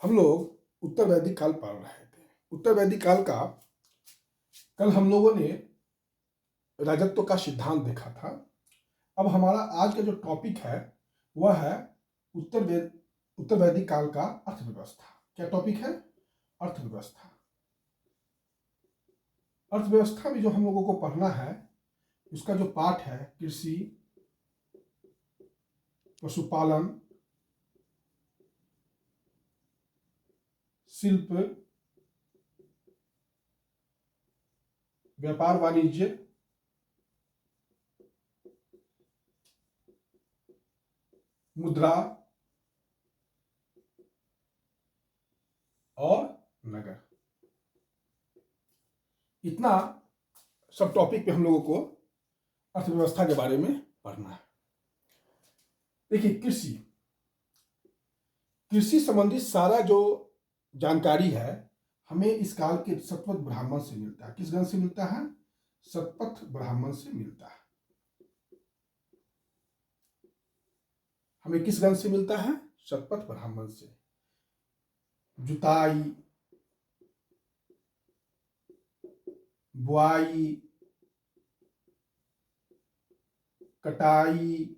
हम लोग उत्तर वैदिक काल पढ़ रहे थे। उत्तर वैदिक काल का कल हम लोगों ने राजत्व का सिद्धांत देखा था। अब हमारा आज का जो टॉपिक है वह है उत्तर वैदिक काल का अर्थव्यवस्था। क्या टॉपिक है? अर्थव्यवस्था। अर्थव्यवस्था में जो हम लोगों को पढ़ना है उसका जो पाठ है कृषि, पशुपालन, शिल्प, व्यापार वाणिज्य, मुद्रा और नगर, इतना सब टॉपिक पे हम लोगों को अर्थव्यवस्था के बारे में पढ़ना है। देखिए, कृषि संबंधित सारा जो जानकारी है हमें इस काल के शतपथ ब्राह्मण से मिलता है। किस ग्रंथ से मिलता है? शतपथ ब्राह्मण से मिलता है। हमें किस ग्रंथ से मिलता है? शतपथ ब्राह्मण से। जुताई, बुआई, कटाई,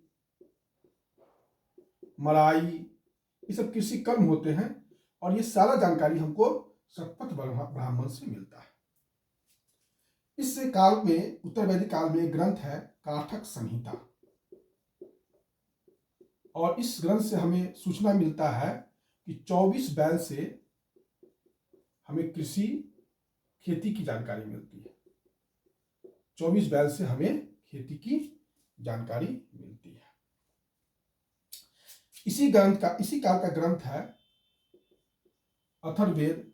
मराई, ये सब कृषि कर्म होते हैं और ये सारा जानकारी हमको शतपथ ब्राह्मण से मिलता है। इस काल में, उत्तर वैदिक काल में, ग्रंथ है काठक संहिता और इस ग्रंथ से हमें सूचना मिलता है कि 24 बैल से हमें कृषि खेती की जानकारी मिलती है। 24 बैल से हमें खेती की जानकारी मिलती है। इसी काल का ग्रंथ है अथर्ववेद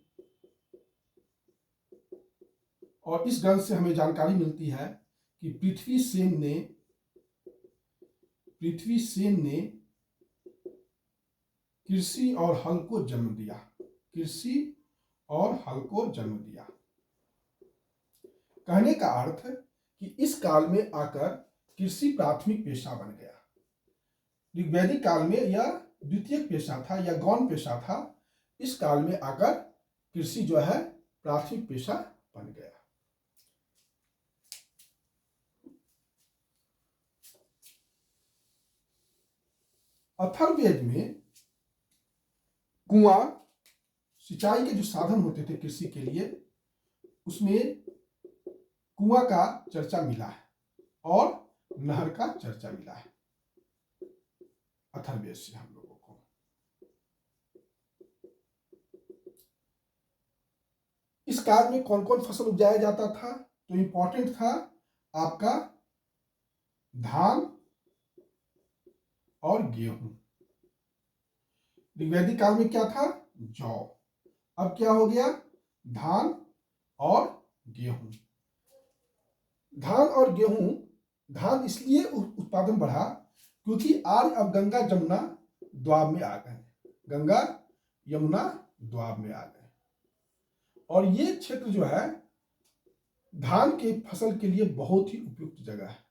और इस ग्रंथ से हमें जानकारी मिलती है कि पृथ्वी सेन ने कृषि और हल को जन्म दिया। कृषि और हल को जन्म दिया। कहने का अर्थ कि इस काल में आकर कृषि प्राथमिक पेशा बन गया। ऋग्वैदिक काल में यह द्वितीयक पेशा था या गौण पेशा था। इस काल में आकर कृषि जो है प्राथमिक पेशा बन गया। अथर्ववेद में कुआं, सिंचाई के जो साधन होते थे कृषि के लिए, उसमें कुआं का चर्चा मिला है और नहर का चर्चा मिला है अथर्ववेद से हम लोगों को। इस काल में कौन कौन फसल उपजाया जाता था? तो इंपॉर्टेंट था आपका धान और गेहूं। ऋग्वैदिक काल में क्या था? जौ। अब क्या हो गया? धान और गेहूं। धान और गेहूं, धान इसलिए उत्पादन बढ़ा क्योंकि आज अब गंगा जमुना द्वाब में आ गए। गंगा यमुना द्वाब में आ गए और ये क्षेत्र जो है धान के फसल के लिए बहुत ही उपयुक्त जगह है।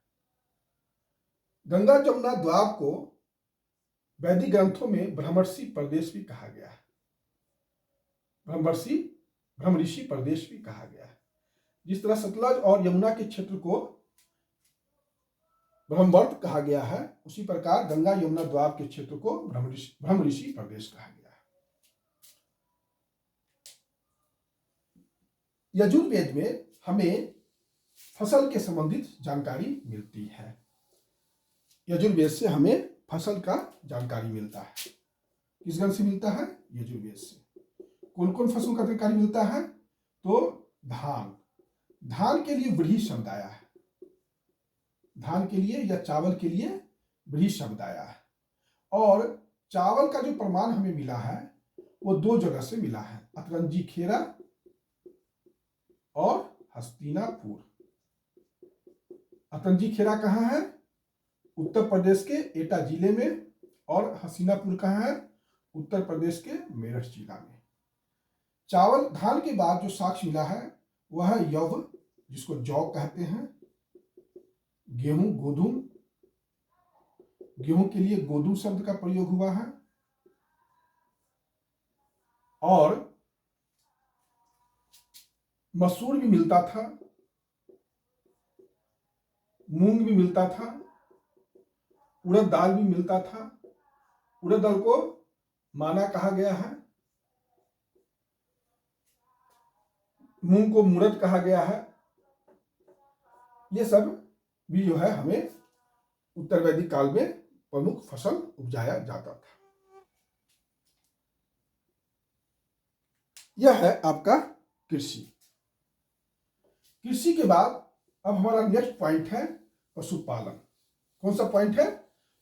गंगा जमुना द्वाब को वैदिक ग्रंथों में ब्रह्मर्षि प्रदेश भी कहा गया है। ब्रह्मऋषि प्रदेश भी कहा गया है। जिस तरह सतलज और यमुना के क्षेत्र को ब्रह्मवर्त कहा गया है, उसी प्रकार गंगा यमुना द्वाब के क्षेत्र को ब्रह्मऋषि प्रदेश कहा गया है। यजुर्वेद में हमें फसल के संबंधित जानकारी मिलती है। यजुर्वेद से हमें फसल का जानकारी मिलता है। किस ग्रंथ से मिलता है? यजुर्वेद से। कौन कौन फसल का जानकारी मिलता है? तो धान के लिए व्रीहि शब्द आया है। धान के लिए या चावल के लिए व्रीहि शब्द आया है और चावल का जो प्रमाण हमें मिला है वो दो जगह से मिला है, अतरंजी खेरा और हस्तिनापुर। अतरंजी खेरा कहाँ है? उत्तर प्रदेश के एटा जिले में। और हस्तिनापुर कहाँ है? उत्तर प्रदेश के मेरठ जिला में। चावल, धान के बाद जो साक्ष्य मिला है वह है यव, जिसको जौ कहते हैं। गेहूं, गोधूम, गेहूं के लिए गोधूम शब्द का प्रयोग हुआ है। और मसूर भी मिलता था, मूंग भी मिलता था, उड़द दाल भी मिलता था। उड़द दाल को माना कहा गया है, मूंग को मुरद कहा गया है। ये सब भी जो है हमें उत्तर वैदिक काल में प्रमुख फसल उपजाया जाता था। यह है आपका कृषि। कृषि के बाद अब हमारा नेक्स्ट पॉइंट है पशुपालन। कौन सा पॉइंट है?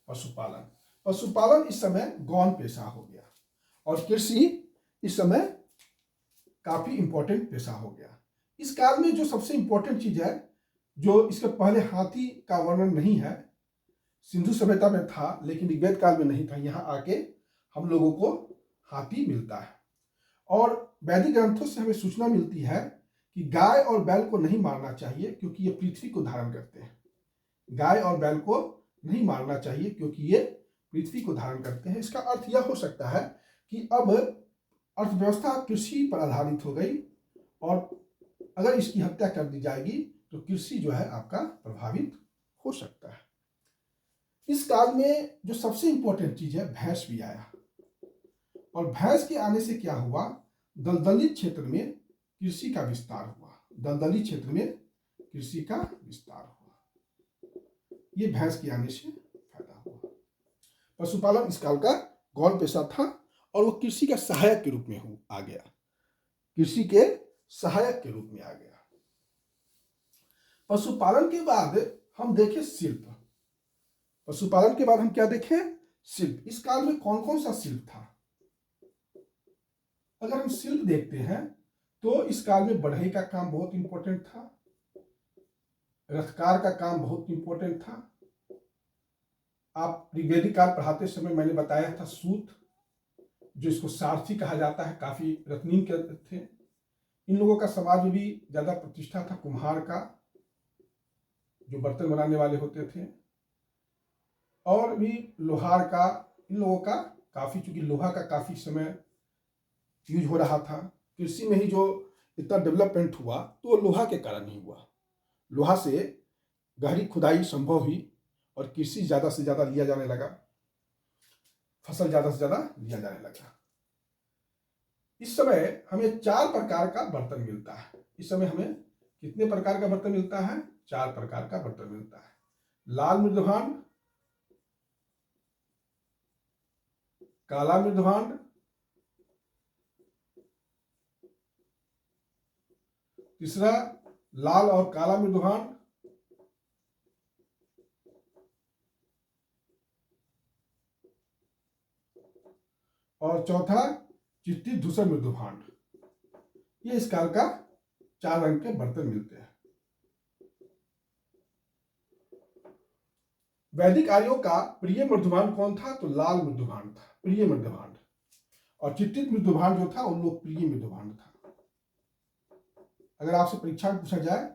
पशुपालन। पशुपालन इस समय गौण पेशा हो गया और कृषि इस समय काफी इंपॉर्टेंट पेशा हो गया। इस काल में जो सबसे इंपॉर्टेंट चीज है, जो इसके पहले हाथी का वर्णन नहीं है, सिंधु सभ्यता में था लेकिन ऋग्वेद काल में नहीं था, यहाँ आके हम लोगों को हाथी मिलता है। और वैदिक ग्रंथों से हमें सूचना मिलती है कि गाय और बैल को नहीं मारना चाहिए क्योंकि ये पृथ्वी को धारण करते हैं। गाय और बैल को नहीं मारना चाहिए क्योंकि ये पृथ्वी को धारण करते हैं। इसका अर्थ यह हो सकता है कि अब अर्थव्यवस्था कृषि पर आधारित हो गई और अगर इसकी हत्या कर दी जाएगी तो कृषि जो है आपका प्रभावित हो सकता है। इस काल में जो सबसे इंपॉर्टेंट चीज है, भैंस भी आया। और भैंस के आने से क्या हुआ? दलदली क्षेत्र में कृषि का विस्तार हुआ। दलदली क्षेत्र में कृषि का विस्तार हुआ। ये भैंस के आने से फायदा हुआ। पशुपालन इस काल का गौण पेशा था और वो कृषि का सहायक के रूप में आ गया। कृषि के सहायक के रूप में आ गया। पशुपालन के बाद हम देखें शिल्प। पशुपालन के बाद हम क्या देखें? शिल्प। इस काल में कौन कौन सा शिल्प था? अगर हम शिल्प देखते हैं तो इस काल में बढ़ई का काम बहुत इंपॉर्टेंट था, रथकार का काम बहुत इंपॉर्टेंट था। आप ऋग्वेदिक काल पढ़ाते समय मैंने बताया था सूत, जो इसको सारथी कहा जाता है, काफी रत्नीन के थे। इन लोगों का समाज में भी ज्यादा प्रतिष्ठा था। कुम्हार का, जो बर्तन बनाने वाले होते थे, और भी लोहार का। इन लोगों का काफी, चूंकि लोहा का काफी समय यूज हो रहा था, कृषि में ही जो इतना डेवलपमेंट हुआ तो लोहा के कारण ही हुआ। लोहा से गहरी खुदाई संभव हुई और कृषि ज्यादा से ज्यादा लिया जाने लगा, फसल ज्यादा से ज्यादा लिया जाने लगा। इस समय हमें 4 प्रकार का बर्तन मिलता है। इस समय हमें कितने प्रकार का बर्तन मिलता है? 4 प्रकार का बर्तन मिलता है। लाल मृदभांड, काला मृदभांड, तीसरा लाल और काला मृदभांड, और चौथा चित्तित धूसर मृदभांड। ये इस काल का 4 रंग के बर्तन मिलते हैं। वैदिक आर्यों का प्रिय मृदभांड कौन था? तो लाल मृदभांड था, प्रिय मृदभांड। और चित्तित मृदभांड जो था वो लोकप्रिय मृदभांड था। अगर आपसे परीक्षा में पूछा जाए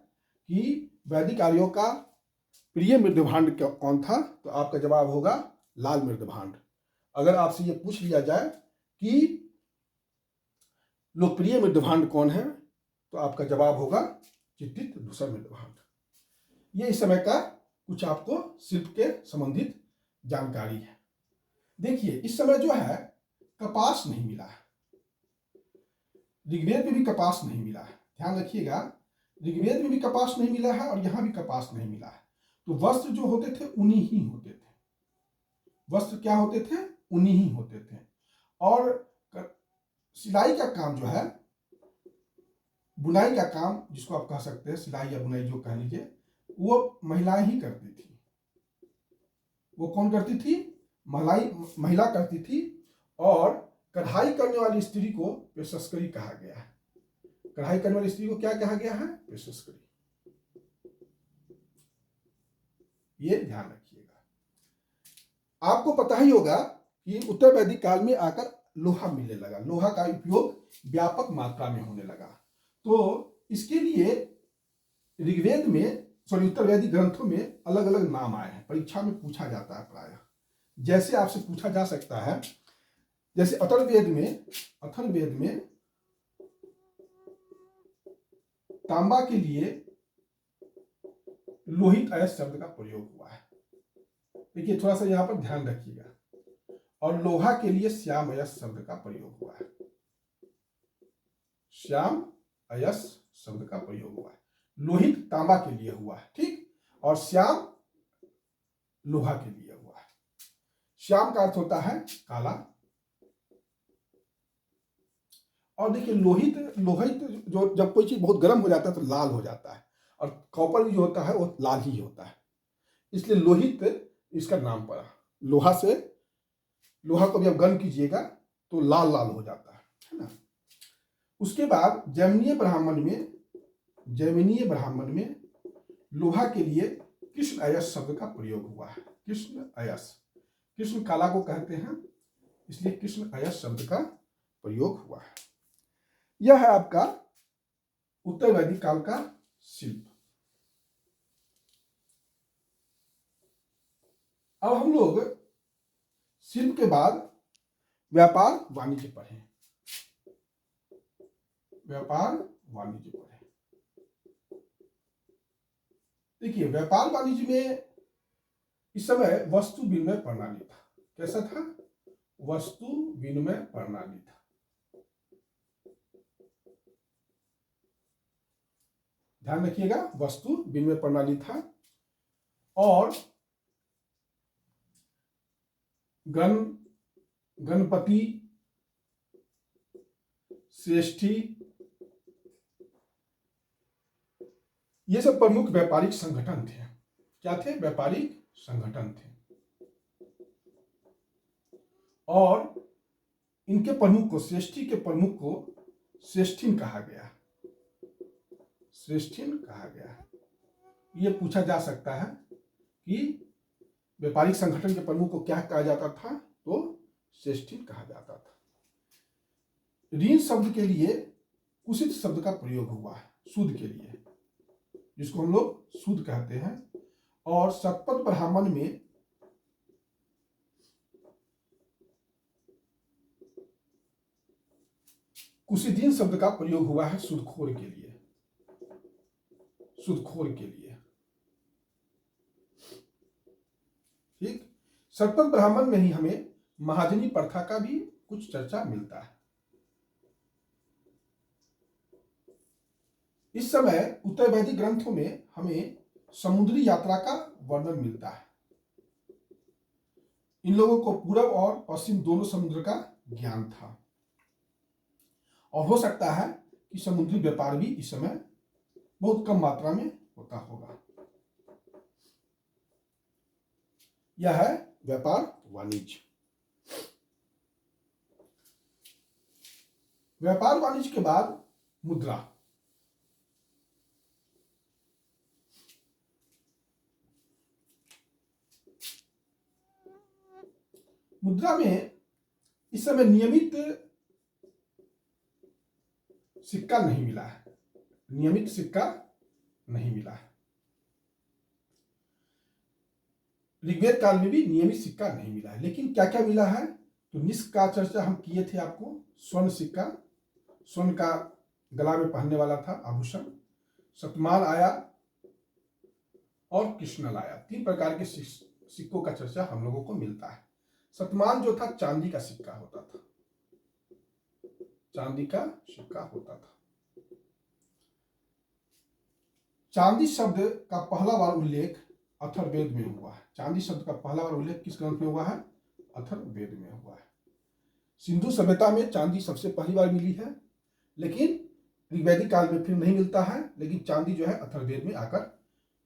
कि वैदिक आर्यों का प्रिय मृदभांड कौन था, तो आपका जवाब होगा लाल मृदभांड। अगर आपसे ये पूछ लिया जाए कि लोकप्रिय मृदभांड कौन है, तो आपका जवाब होगा चित्तित धूसर मृदभांड। ये इस समय का कुछ आपको शिल्प के संबंधित जानकारी है। देखिए, इस समय जो है कपास नहीं मिला है। ऋग्वेद में भी कपास नहीं मिला है, ध्यान रखिएगा। ऋग्वेद में भी कपास नहीं मिला है और यहां भी कपास नहीं मिला है। तो वस्त्र जो होते थे ऊनी ही होते थे। वस्त्र क्या होते थे? ऊनी ही होते थे। और सिलाई का काम जो है, बुनाई का काम जिसको आप कह सकते हैं, सिलाई या बुनाई जो कह लीजिए, वो महिलाएं ही करती थी। वो कौन करती थी? महिला करती थी। और कढ़ाई करने वाली स्त्री को पेशस्करी कहा गया है। कढ़ाई करने वाली स्त्री को क्या कहा गया है? पेशस्करी। ये ध्यान रखिएगा। आपको पता ही होगा कि उत्तर वैदिक काल में आकर लोहा मिलने लगा। लोहा का उपयोग व्यापक मात्रा में होने लगा। तो इसके लिए ऋग्वेद में, उत्तर वैदिक ग्रंथों में अलग अलग नाम आए हैं। परीक्षा में पूछा जाता है प्रायः। जैसे आपसे पूछा जा सकता है जैसे अथर्ववेद में तांबा के लिए लोहित अयस शब्द का प्रयोग हुआ है। देखिए थोड़ा सा यहां पर ध्यान रखिएगा। और लोहा के लिए श्याम अयस शब्द का प्रयोग हुआ है। श्याम अयस शब्द का प्रयोग हुआ है। लोहित तांबा के लिए हुआ है, ठीक, और श्याम लोहा के लिए हुआ है। श्याम का अर्थ होता है काला। और देखिए लोहित जो जब कोई चीज बहुत गर्म हो जाता है तो लाल हो जाता है, और कॉपर जो होता है वो लाल ही होता है, इसलिए लोहित इसका नाम पड़ा। लोहा को भी आप गर्म कीजिएगा तो लाल लाल हो जाता है ना। उसके बाद जैमिनीय ब्राह्मण में लोहा के लिए कृष्ण अयस शब्द का प्रयोग हुआ है। कृष्ण अयस, कृष्ण काला को कहते हैं, इसलिए कृष्ण अयस शब्द का प्रयोग हुआ है। यह है आपका उत्तर वैदिक काल का शिल्प। अब हम लोग शिल्प के बाद व्यापार वाणिज्य पढ़ें। देखिए व्यापार वाणिज्य में इस समय वस्तु विनिमय प्रणाली था। कैसा था? वस्तु विनिमय प्रणाली था। ध्यान रखिएगा, वस्तु विनिमय प्रणाली था। और गणपति, श्रेष्ठी, ये सब प्रमुख व्यापारिक संगठन थे। क्या थे? व्यापारिक संगठन थे। और इनके प्रमुख को, श्रेष्ठी के प्रमुख को श्रेष्ठीन कहा गया। ये पूछा जा सकता है कि व्यापारिक संगठन के प्रमुख को क्या कहा जाता था? तो श्रेष्ठीन कहा जाता था। ऋण शब्द के लिए कुशित शब्द का प्रयोग हुआ है, सूद के लिए, जिसको हम लोग सूद कहते हैं। और शतपथ ब्राह्मण में कुशिदीन शब्द का प्रयोग हुआ है सूदखोर के लिए। ठीक, शतपथ ब्राह्मण में ही हमें महाजनी प्रथा का भी कुछ चर्चा मिलता है। इस समय उत्तर वैदिक ग्रंथों में हमें समुद्री यात्रा का वर्णन मिलता है। इन लोगों को पूर्व और पश्चिम दोनों समुद्र का ज्ञान था, और हो सकता है कि समुद्री व्यापार भी इस समय बहुत कम मात्रा में होता होगा। यह है व्यापार वाणिज्य। व्यापार वाणिज्य के बाद मुद्रा। मुद्रा में इस समय नियमित सिक्का नहीं मिला है। ऋग्वेद काल में भी नियमित सिक्का नहीं मिला है। लेकिन क्या क्या मिला है? तो निष्क का चर्चा हम किए थे आपको। स्वर्ण सिक्का, स्वर्ण का गला में पहनने वाला था आभूषण। शतमान आया और कृष्णल आया। 3 प्रकार के सिक्कों का चर्चा हम लोगों को मिलता है। शतमान जो था चांदी का सिक्का होता था। चांदी शब्द का पहला बार उल्लेख अथर्ववेद में हुआ है। चांदी शब्द का पहला बार उल्लेख किस ग्रंथ में हुआ है? अथर्ववेद में हुआ है। सिंधु सभ्यता में चांदी सबसे पहली बार मिली है, लेकिन ऋग्वैदिक काल में फिर नहीं मिलता है। लेकिन चांदी जो है अथर्ववेद में आकर,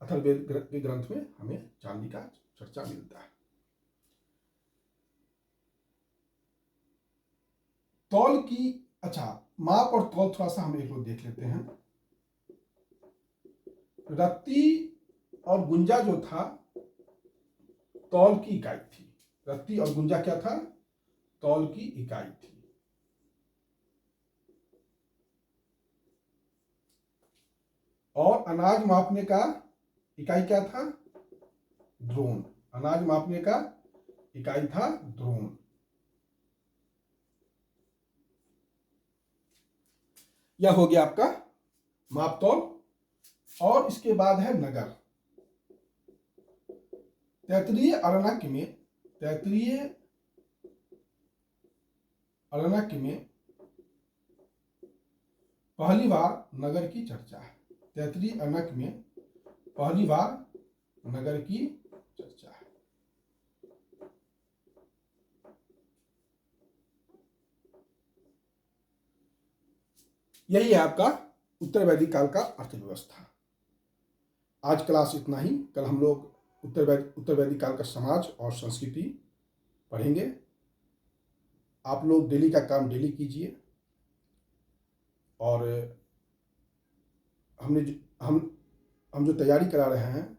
अथर्ववेद के ग्रंथ में हमें चांदी का चर्चा मिलता है। तौल की, अच्छा, माप और तौल थोड़ा सा हम एक लोग देख लेते हैं। रत्ती और गुंजा जो था तौल की इकाई थी। रत्ती और गुंजा क्या था? तौल की इकाई थी। और अनाज मापने का इकाई क्या था? द्रोण। अनाज मापने का इकाई था द्रोण। यह हो गया आपका मापतौल। और इसके बाद है नगर। तैतरीय अरण्यक में पहली बार नगर की चर्चा है। तैतरीय अरण्यक में पहली बार नगर की चर्चा है। यही है आपका उत्तर वैदिक काल का अर्थव्यवस्था। आज क्लास इतना ही। कल हम लोग उत्तर वैदिक काल का समाज और संस्कृति पढ़ेंगे। आप लोग डेली का काम डेली कीजिए। और हम जो तैयारी करा रहे हैं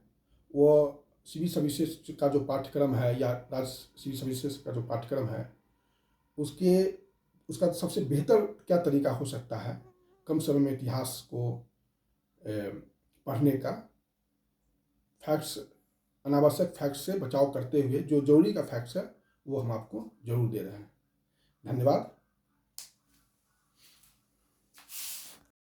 वो सिविल सर्विसेज का जो पाठ्यक्रम है या राज्य सिविल सर्विसेज का जो पाठ्यक्रम है उसका सबसे बेहतर क्या तरीका हो सकता है कम समय में इतिहास को पढ़ने का। फैक्ट्स, अनावश्यक फैक्ट्स से बचाव करते हुए जो जरूरी का फैक्ट्स है वो हम आपको जरूर दे रहे हैं। धन्यवाद।